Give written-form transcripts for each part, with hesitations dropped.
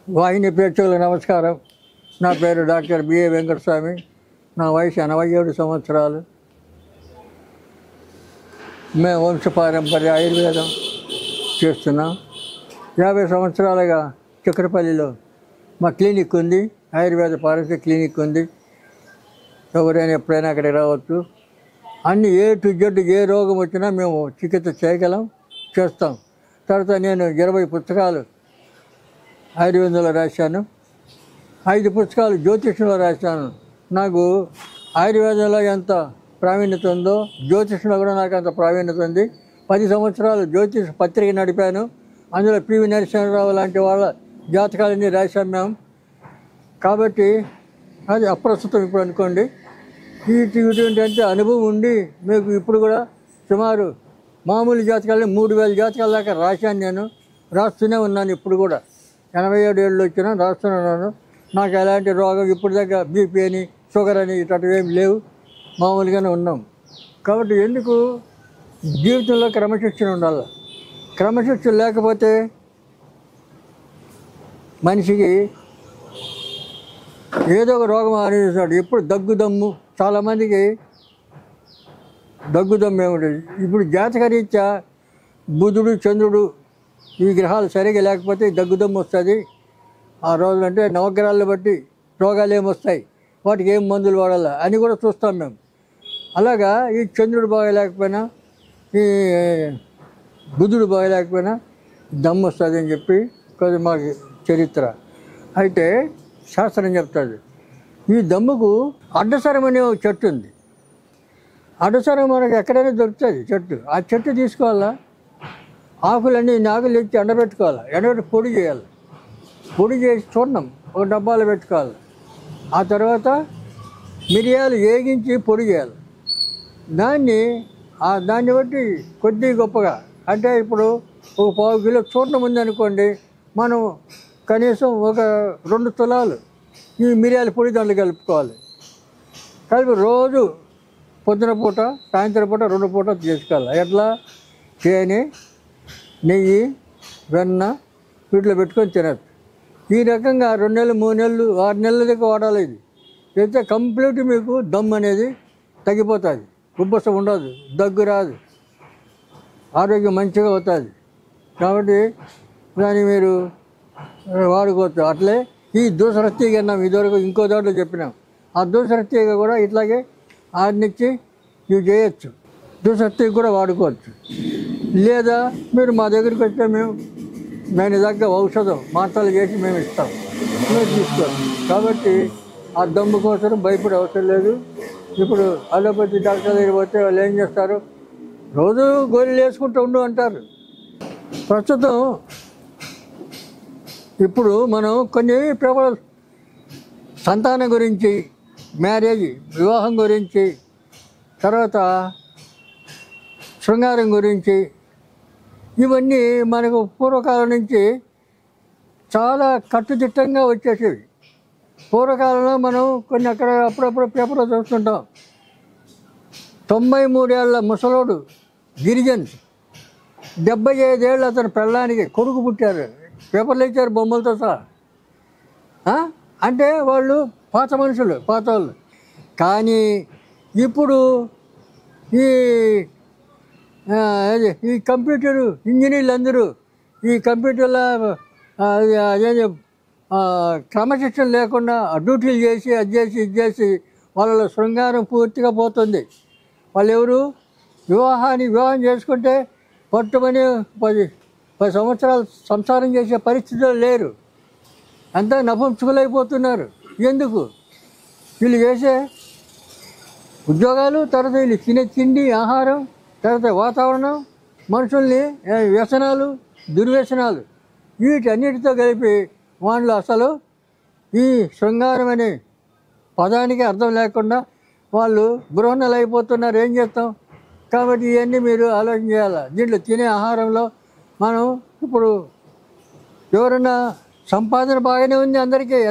వాహిని ప్రేక్షకులకు నమస్కారం. నా పేరు డాక్టర్ బిఏ వెంకటస్వామి. నా వయసు 87 సంవత్సరాలు. మేము వంశపారంపర్య ఆయుర్వేదం చేస్తున్నాం. 50 సంవత్సరాలుగా చిక్కడపల్లిలో మా క్లినిక్ ఉంది. ఆయుర్వేద పారసి క్లినిక్ ఉంది. ఎవరైనా ఎప్పుడైనా అక్కడికి రావచ్చు. అన్ని ఏ టు జెడ్ ఏ రోగం వచ్చినా మేము చికిత్స చేయగలం, చేస్తాం. తర్వాత నేను 20 పుస్తకాలు ఆయుర్వేదంలో రాశాను. 5 పుస్తకాలు జ్యోతిష్యంలో రాశాను. నాకు ఆయుర్వేదంలో ఎంత ప్రావీణ్యత ఉందో జ్యోతిష్యంలో కూడా నాకు అంత ప్రావీణ్యత ఉంది. 10 సంవత్సరాలు జ్యోతిష్ పత్రిక నడిపాను. అందులో పివి నరసింహరావు లాంటి వాళ్ళ జాతకాలన్నీ రాశాం మేము. కాబట్టి అది అప్రస్తుతం ఇప్పుడు అనుకోండి. ఇటువంటి అంటే అనుభవం ఉండి మీకు ఇప్పుడు కూడా సుమారు మామూలు జాతకాలని 3000 జాతకాల దాకా రాశాను. నేను రాస్తూనే ఉన్నాను. ఇప్పుడు కూడా 87 ఏళ్ళు వచ్చినా రాస్తున్నాను. నాకు ఎలాంటి రోగం ఇప్పుడు దాకా బీపీ అని షుగర్ అని ఇటువంటివి ఏమి లేవు. మామూలుగానే ఉన్నాం. కాబట్టి ఎందుకు జీవితంలో క్రమశిక్షణ ఉండాలి. క్రమశిక్షణ లేకపోతే మనిషికి ఏదో ఒక రోగం అనేస్తాడు. ఎప్పుడు దగ్గుదమ్ము, చాలామందికి దగ్గుదమ్ము ఏముంటుంది. ఇప్పుడు జాతకరీత్యా బుధుడు చంద్రుడు ఈ గ్రహాలు సరిగా లేకపోతే దగ్గుదమ్ము వస్తుంది. ఆ రోజులంటే నవగ్రహాలను బట్టి రోగాలు ఏమొస్తాయి, వాటికి ఏం మందులు వాడాలా అని కూడా చూస్తాం మేము. అలాగా ఈ చంద్రుడు బాగలేకపోయినా ఈ బుధుడు బాగలేకపోయినా దమ్ము వస్తుంది అని చెప్పి కొద్ది మాకు చరిత్ర. అయితే శాస్త్రం చెప్తుంది. ఈ దమ్ముకు అడ్డసరం అనే ఒక చెట్టు ఉంది. అడ్డసరం మనకు ఎక్కడైనా దొరుకుతుంది చెట్టు. ఆ చెట్టు తీసుకోవాలా, ఆకులన్నీ ఆకులు ఎత్తి ఎండబెట్టుకోవాలి. ఎండబెట్టి పొడి చేయాలి. పొడి చేసి చూర్ణం ఒక డబ్బాలో పెట్టుకోవాలి. ఆ తర్వాత మిరియాలు వేగించి పొడి చేయాలి. దాన్ని బట్టి కొద్ది గొప్పగా అంటే ఇప్పుడు ఒక 1/4 కిలో చూర్ణం ఉందనుకోండి, మనం కనీసం ఒక 2 తులాలు ఈ మిరియాల పొడి దాంట్లో కలుపుకోవాలి. కలిపి రోజు పొద్దున పూట సాయంత్రం పూట 2 పూట చేసుకోవాలి. ఎట్లా తేనె నెయ్యి వెన్న వీటిలో పెట్టుకొని తినచ్చు. ఈ రకంగా 2 నెలలు 3 నెలలు 6 నెలల దాకా వాడాలి. ఇది అయితే కంప్లీట్ మీకు దమ్ అనేది తగ్గిపోతుంది. ఉబ్బసం ఉండదు, దగ్గు రాదు, ఆరోగ్యం మంచిగా అవుతుంది. కాబట్టి దాన్ని మీరు వాడుకోవచ్చు. అట్లే ఈ దూసరతీగ అన్నాం, ఇదివరకు ఇంకో దాంట్లో చెప్పినాం. ఆ దూసరతీగ కూడా ఇట్లాగే ఆడినిచ్చి ఇవి చేయొచ్చు. దూసరతీగ కూడా వాడుకోవచ్చు. లేదా మీరు మా దగ్గరికి వస్తే మేము దాని దగ్గర ఔషధం మాత్రలు చేసి మేము ఇస్తాం, మీరు తీసుకోవచ్చు. కాబట్టి ఆ దమ్ము కోసం భయపడే అవసరం లేదు. ఇప్పుడు అలోపతి డాక్టర్ దగ్గరికి పోతే వాళ్ళు ఏం చేస్తారు, రోజు గోళీలు వేసుకుంటూ ఉండు అంటారు. ప్రస్తుతం ఇప్పుడు మనం కొన్ని పేపర్ సంతానం గురించి, మ్యారేజ్ వివాహం గురించి, తర్వాత శృంగారం గురించి, ఇవన్నీ మనకు పూర్వకాలం నుంచి చాలా కట్టుదిట్టంగా వచ్చేసేవి. పూర్వకాలంలో మనం కొన్ని అక్కడ అప్పుడప్పుడు పేపర్లో చూస్తుంటాం. 93 ఏళ్ల ముసలోడు గిరిజన్, 75 ఏళ్ళు అతని పెళ్ళానికి కొడుకు పుట్టారు. పేపర్లు ఇచ్చారు బొమ్మలతో సహా. అంటే వాళ్ళు పాత మనుషులు, పాత వాళ్ళు. కానీ ఇప్పుడు ఈ కంప్యూటర్ ఇంజనీర్లు అందరూ ఈ కంప్యూటర్ల క్రమశిక్షణ లేకుండా డ్యూటీలు చేసి అది చేసి ఇది చేసి వాళ్ళ శృంగారం పూర్తిగా పోతుంది. వాళ్ళు ఎవరు వివాహం చేసుకుంటే పట్టుమని 10 సంవత్సరాలు సంసారం చేసే పరిస్థితుల్లో లేరు. అంతా నపుంసకులైపోతున్నారు. ఎందుకు? వీళ్ళు చేసే ఉద్యోగాలు, తర్వాత వీళ్ళు తినే తిండి, ఆహారం, తర్వాత వాతావరణం, మనుషుల్ని వ్యసనాలు, దుర్వ్యసనాలు, వీటన్నిటితో కలిపి వాళ్ళు అసలు ఈ శృంగారం అనే పదానికి అర్థం లేకుండా వాళ్ళు గృహణలు అయిపోతున్నారు. ఏం చేస్తాం? కాబట్టి ఇవన్నీ మీరు ఆలోచన చేయాలి. దీంట్లో తినే ఆహారంలో మనం ఇప్పుడు ఎవరన్నా సంపాదన బాగానే ఉంది,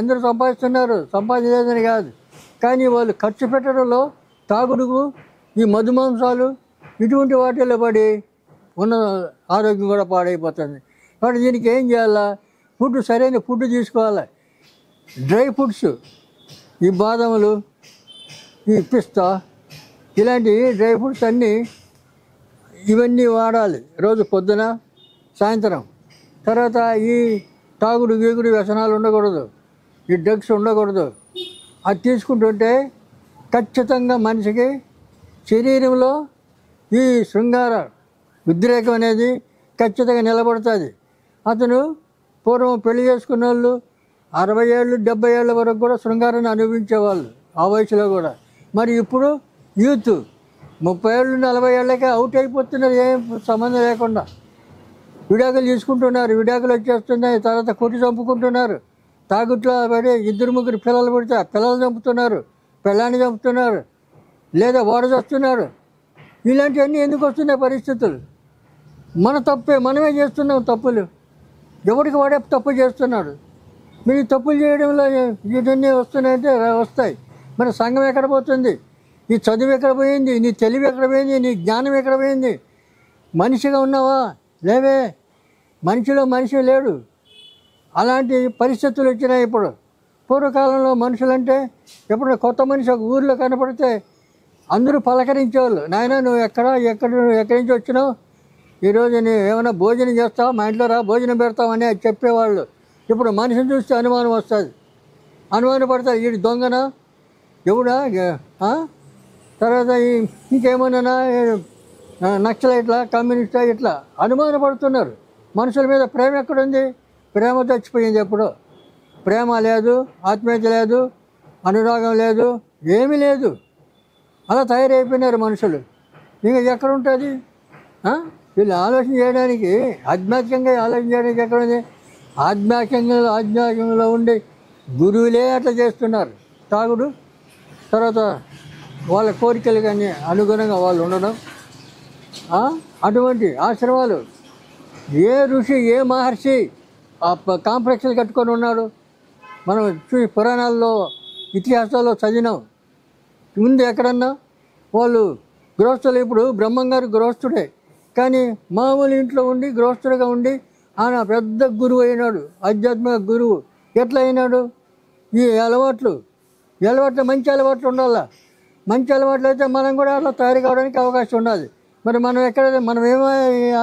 అందరూ సంపాదిస్తున్నారు, సంపాదించేదని కాదు. కానీ వాళ్ళు ఖర్చు పెట్టడంలో తాగుడుకు, ఈ మధుమాంసాలు ఇటువంటి వాటిల్లో పడి ఉన్న ఆరోగ్యం కూడా పాడైపోతుంది. కాబట్టి దీనికి ఏం చేయాలా? ఫుడ్ సరైన ఫుడ్ తీసుకోవాలి. డ్రై ఫుడ్స్, ఈ బాదములు, ఈ పిస్తా, ఇలాంటి డ్రై ఫుడ్స్ అన్నీ ఇవన్నీ వాడాలి రోజు పొద్దున సాయంత్రం. తర్వాత ఈ తాగుడు గీగుడు వ్యసనాలు ఉండకూడదు, ఈ డ్రగ్స్ ఉండకూడదు. అది తీసుకుంటుంటే ఖచ్చితంగా మనిషికి శరీరంలో ఈ శృంగార ఉద్రేకం అనేది ఖచ్చితంగా నిలబడుతుంది. అతను పూర్వం పెళ్లి చేసుకున్న వాళ్ళు 60 ఏళ్ళు 70 ఏళ్ళ వరకు కూడా శృంగారాన్ని అనుభవించేవాళ్ళు ఆ వయసులో కూడా. మరి ఇప్పుడు యూత్ 30 ఏళ్ళు 40 ఏళ్ళకే అవుట్ అయిపోతున్నారు, ఏం సంబంధం లేకుండా. విడాకులు తీసుకుంటున్నారు, విడాకులు వచ్చేస్తున్నాయి, తర్వాత కొట్టి చంపుకుంటున్నారు. తాగుట్లో పడి 2-3 పిల్లలు పుడితే పిల్లలు చంపుతున్నారు, పిల్లాన్ని చంపుతున్నారు, లేదా ఓడచస్తున్నారు. ఇలాంటివన్నీ ఎందుకు వస్తున్నాయి పరిస్థితులు? మన తప్పే, మనమే చేస్తున్నాం తప్పులు. ఎవరికి వాడే తప్పు చేస్తున్నాడు. మీరు తప్పులు చేయడంలో ఇవన్నీ వస్తున్నాయంటే వస్తాయి. మన సంఘం ఎక్కడ పోతుంది? నీ చదువు ఎక్కడ పోయింది? నీ తెలివి ఎక్కడ పోయింది? నీ జ్ఞానం ఎక్కడ పోయింది? మనిషిగా ఉన్నావా? లేవే. మనిషిలో మనిషి లేడు. అలాంటి పరిస్థితులు వచ్చినాయి ఇప్పుడు. పూర్వకాలంలో మనుషులంటే ఎప్పుడు కొత్త మనిషి ఒక ఊర్లో కనపడితే అందరూ పలకరించేవాళ్ళు. నాయన నువ్వు ఎక్కడి నుంచి వచ్చినావు? ఈరోజు నేను ఏమైనా భోజనం చేస్తావా? మా ఇంట్లో రా భోజనం పెడతామని అది చెప్పేవాళ్ళు. ఇప్పుడు మనిషిని చూస్తే అనుమానం వస్తుంది, అనుమానం పడతారు. వీడి దొంగనా, ఎవడా, తర్వాత ఇంకేమన్నా నక్సలైట్లా, కమ్యూనిస్టా, ఇట్లా అనుమాన పడుతున్నారు. మనుషుల మీద ప్రేమ ఎక్కడుంది? ప్రేమ చచ్చిపోయింది. ఎప్పుడో ప్రేమ లేదు, ఆత్మీయత లేదు, అనురాగం లేదు, ఏమీ లేదు. అలా తయారైపోయినారు మనుషులు. ఇంకా ఎక్కడ ఉంటుంది? వీళ్ళు ఆలోచన చేయడానికి, ఆధ్యాత్మికంగా ఆలోచన చేయడానికి ఎక్కడుంది? ఆధ్యాత్మికంలో ఉండి గురువులే అట్లా చేస్తున్నారు. తాగుడు, తర్వాత వాళ్ళ కోరికలు కానీ అనుగుణంగా వాళ్ళు ఉండడం. అటువంటి ఆశ్రమాలు ఏ ఋషి, ఏ మహర్షి ఆ కాంప్లెక్స్లు కట్టుకొని ఉన్నాడు? మనం చూసి పురాణాల్లో, ఇతిహాసాల్లో చదివినాం. ముందు ఎక్కడన్నా వాళ్ళు గృహస్థులు. ఇప్పుడు బ్రహ్మంగారు గృహస్థుడే, కానీ మామూలు ఇంట్లో ఉండి గృహస్థుడిగా ఉండి ఆయన పెద్ద గురువు అయినాడు, ఆధ్యాత్మిక గురువు. ఎట్లా అయినాడు? ఈ అలవాట్లు మంచి అలవాట్లు ఉండాలా. మంచి అలవాట్లు అయితే మనం కూడా అట్లా తయారు కావడానికి అవకాశం ఉండాలి. మరి మనం ఏమో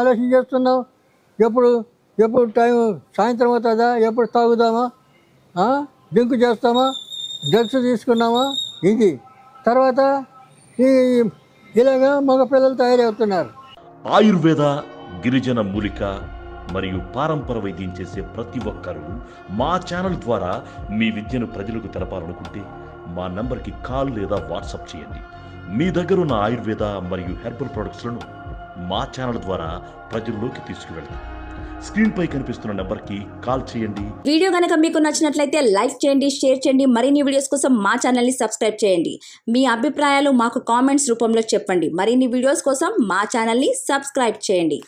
ఆలోచన చేస్తున్నాం? ఎప్పుడు టైం సాయంత్రం అవుతుందా? ఎప్పుడు తాగుదామా? డ్రింక్ చేస్తామా? డ్రగ్స్ తీసుకున్నామా? ఇది తర్వాత ఇలాగా మగ పిల్లలు తయారవుతున్నారు. ఆయుర్వేద, గిరిజన మూలిక మరియు పారంపర వైద్యం చేసే ప్రతి ఒక్కరూ మా ఛానల్ ద్వారా మీ విద్యను ప్రజలకు తెలపాలనుకుంటే మా నంబర్కి కాల్ లేదా వాట్సాప్ చేయండి. మీ దగ్గర ఉన్న ఆయుర్వేద మరియు హెర్బల్ ప్రొడక్ట్స్లను మా ఛానల్ ద్వారా ప్రజల్లోకి తీసుకువెళ్తాం. స్క్రీన్ పై కనిపిస్తున్న నంబర్కి కాల్ చేయండి. వీడియో కనుక మీకు నచ్చినట్లయితే లైక్ చేయండి, షేర్ చేయండి. మరిన్ని వీడియోస్ కోసం మా ఛానల్ని సబ్స్క్రైబ్ చేయండి. మీ అభిప్రాయాలు మాకు కామెంట్స్ రూపంలో చెప్పండి. మరిన్ని వీడియోస్ కోసం మా ఛానల్ని సబ్స్క్రైబ్ చేయండి.